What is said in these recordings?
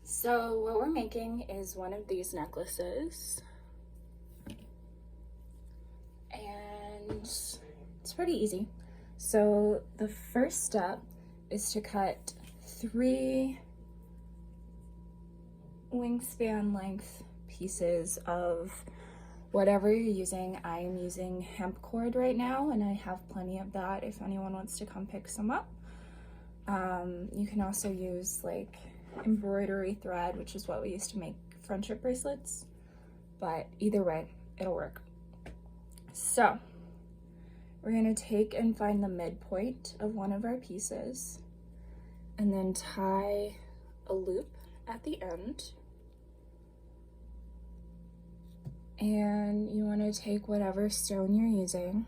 So what we're making is one of these necklaces, and it's pretty easy. So the first step is to cut 3 wingspan length pieces of whatever you're using. I am using hemp cord right now, and I have plenty of that if anyone wants to come pick some up. You can also use like embroidery thread, which is what we used to make friendship bracelets, but either way, it'll work. So we're gonna take and find the midpoint of one of our pieces and then tie a loop at the end. And you want to take whatever stone you're using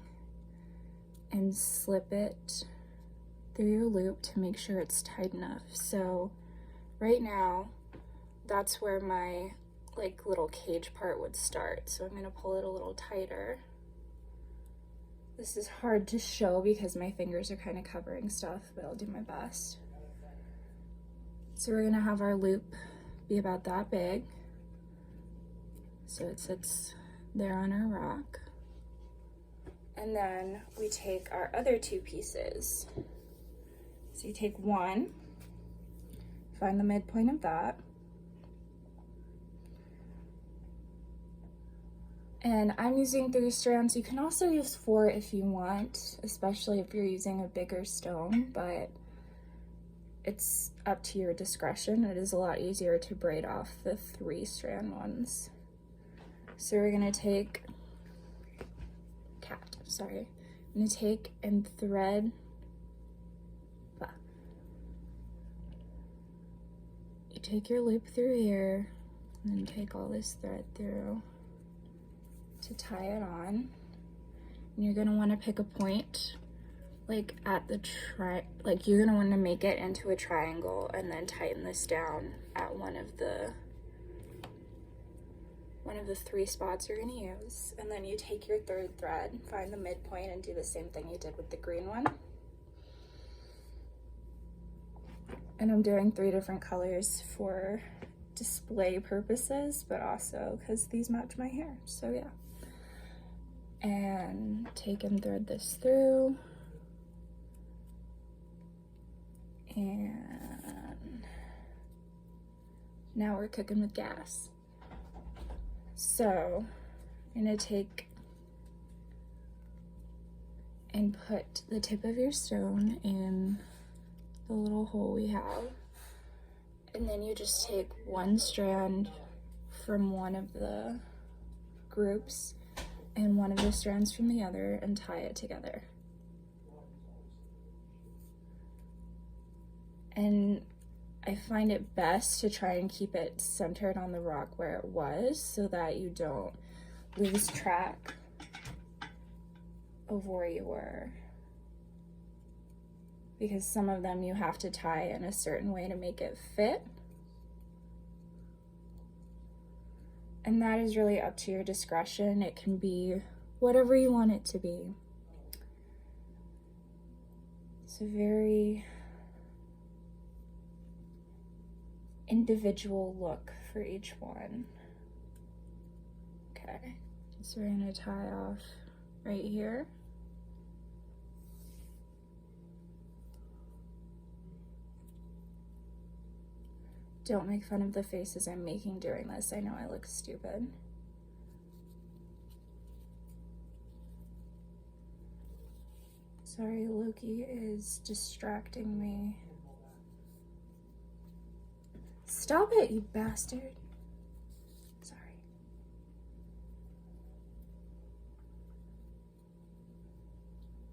and slip it through your loop to make sure it's tight enough. So right now, that's where my like little cage part would start. So I'm going to pull it a little tighter. This is hard to show because my fingers are kind of covering stuff, but I'll do my best. So we're going to have our loop be about that big. So it sits there on our rock. And then we take our other 2 pieces. So you take one, find the midpoint of that. And I'm using 3 strands. You can also use 4 if you want, especially if you're using a bigger stone, but it's up to your discretion. It is a lot easier to braid off the 3 strand ones. So we're gonna take, I'm gonna take and thread, you take your loop through here, and then take all this thread through to tie it on. And you're gonna wanna pick a point, like at the you're gonna wanna make it into a triangle and then tighten this down at one of the 3 spots you're gonna use. And then you take your 3rd thread, find the midpoint, and do the same thing you did with the green one. And I'm doing 3 different colors for display purposes, but also because these match my hair, so yeah. And take and thread this through. And now we're cooking with gas. So I'm gonna take and put the tip of your stone in the little hole we have. And then you just take 1 strand from one of the groups and 1 of the strands from the other and tie it together. And I find it best to try and keep it centered on the rock where it was so that you don't lose track of where you were. Because some of them you have to tie in a certain way to make it fit. And that is really up to your discretion. It can be whatever you want it to be. It's a very individual look for each one. Okay, so we're gonna tie off right here. Don't make fun of the faces I'm making during this. I know I look stupid. Sorry, Loki is distracting me. Stop it, you bastard. Sorry.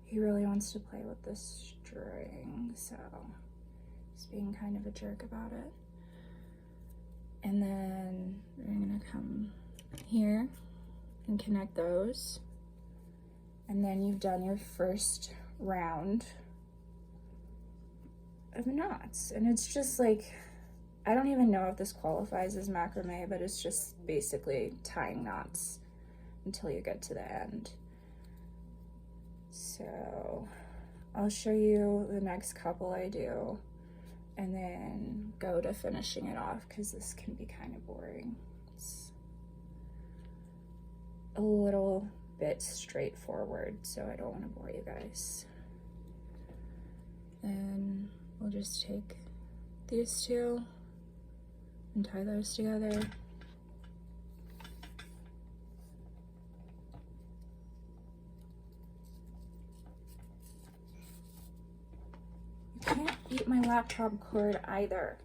He really wants to play with this string, so he's being kind of a jerk about it. And then we're gonna come here and connect those. And then you've done your first round of knots. And it's just like, I don't even know if this qualifies as macrame, but it's just basically tying knots until you get to the end. So I'll show you the next couple I do. and then go to finishing it off, because this can be kind of boring. It's a little bit straightforward, so I don't want to bore you guys. Then we'll just take these two and tie those together. Can't eat my laptop cord either.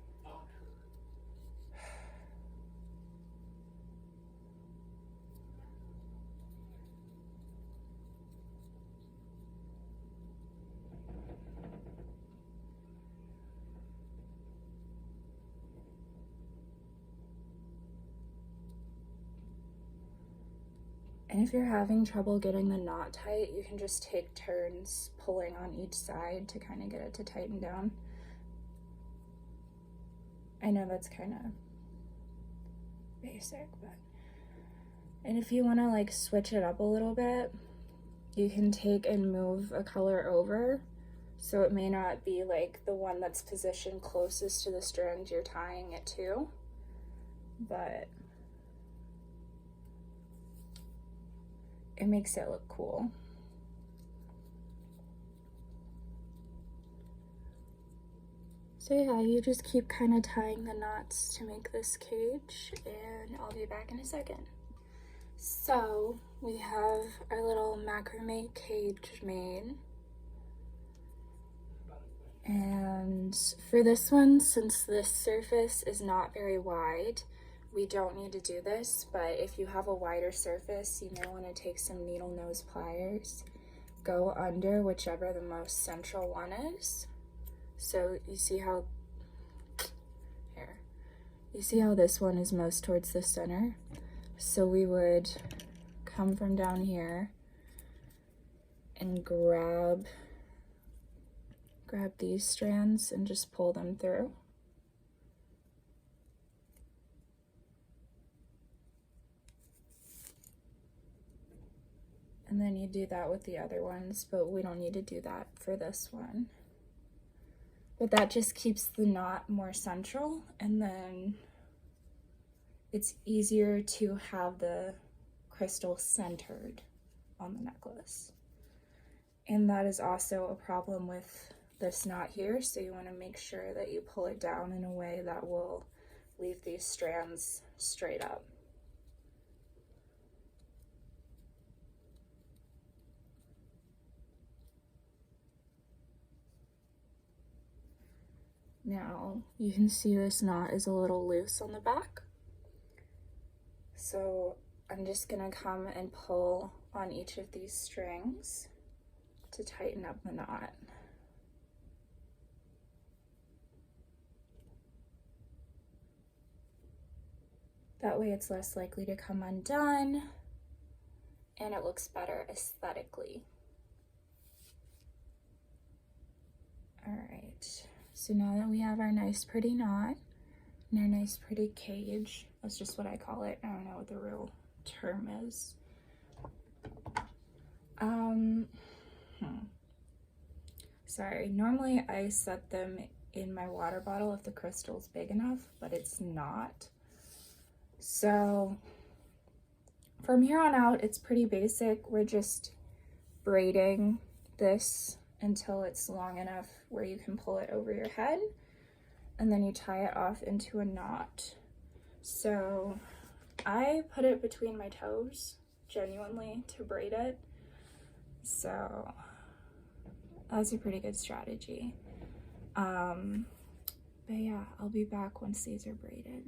And if you're having trouble getting the knot tight, you can just take turns pulling on each side to kind of get it to tighten down. I know that's kind of basic, but... And if you want to like switch it up a little bit, you can take and move a color over. So it may not be like the one that's positioned closest to the strand you're tying it to, but it makes it look cool. So yeah, you just keep kind of tying the knots to make this cage, and I'll be back in a second. So we have our little macrame cage made. And for this one, since this surface is not very wide, we don't need to do this, but if you have a wider surface, you may want to take some needle nose pliers, go under whichever the most central one is. So you see how, you see how this one is most towards the center? So we would come from down here and grab these strands and just pull them through. And then you do that with the other ones, but we don't need to do that for this one. But that just keeps the knot more central, and then it's easier to have the crystal centered on the necklace. And that is also a problem with this knot here, so you want to make sure that you pull it down in a way that will leave these strands straight up. Now, you can see this knot is a little loose on the back. So I'm just gonna come and pull on each of these strings to tighten up the knot. That way it's less likely to come undone and it looks better aesthetically. All right. So now that we have our nice pretty knot and our nice pretty cage, that's just what I call it. I don't know what the real term is. Sorry, normally I set them in my water bottle if the crystal's big enough, but it's not. So from here on out, it's pretty basic. We're just braiding this until it's long enough where you can pull it over your head, and then you tie it off into a knot. So I put it between my toes, genuinely, to braid it. So that's a pretty good strategy. But yeah, I'll be back once these are braided.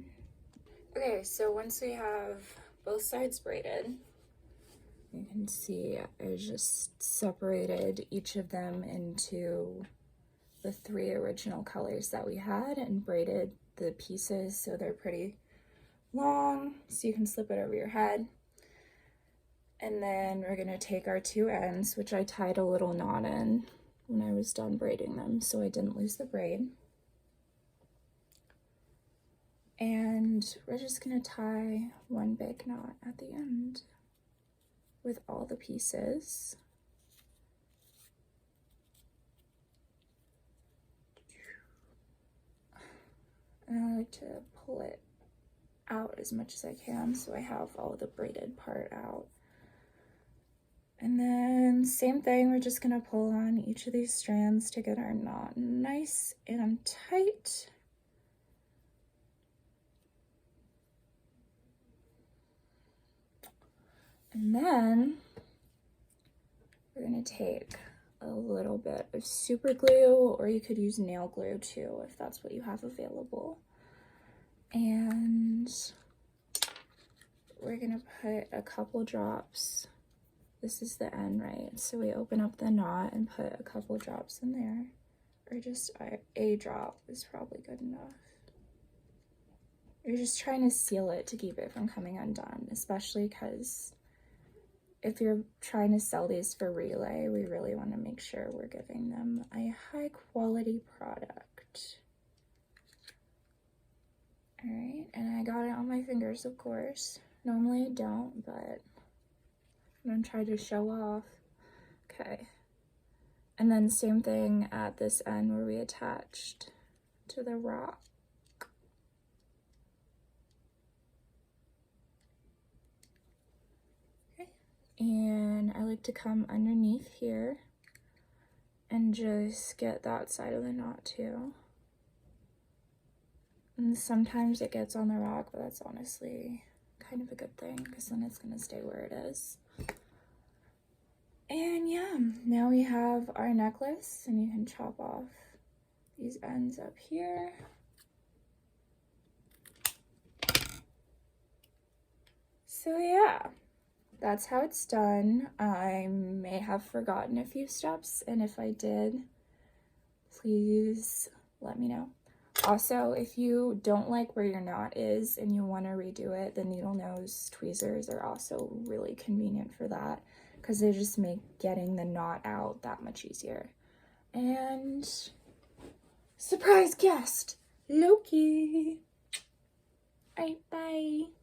Okay, so once we have both sides braided, you can see I just separated each of them into the 3 original colors that we had and braided the pieces so they're pretty long, so you can slip it over your head. And then we're gonna take our 2 ends, which I tied a little knot in when I was done braiding them so I didn't lose the braid. And we're just gonna tie one big knot at the end with all the pieces. And I like to pull it out as much as I can so I have all the braided part out. And then same thing, we're just gonna pull on each of these strands to get our knot nice and tight. And then we're gonna take a little bit of super glue, or you could use nail glue too if that's what you have available. And we're gonna put a couple drops. This is the end, right? So we open up the knot and put a couple drops in there, or just a drop is probably good enough. You're just trying to seal it to keep it from coming undone, especially because if you're trying to sell these for relay, we really want to make sure we're giving them a high quality product. All right, and I got it on my fingers, of course. Normally I don't, but I'm gonna try to show off. Okay, and then same thing at this end where we attached to the rock. Okay, and I like to come underneath here and just get that side of the knot too. And sometimes it gets on the rock, but that's honestly kind of a good thing because then it's gonna stay where it is. And yeah, now we have our necklace, and you can chop off these ends up here. So yeah, that's how it's done. I may have forgotten a few steps, and if I did, please let me know. Also, if you don't like where your knot is and you want to redo it, the needle nose tweezers are also really convenient for that because they just make getting the knot out that much easier. And surprise guest, Loki. All right, bye.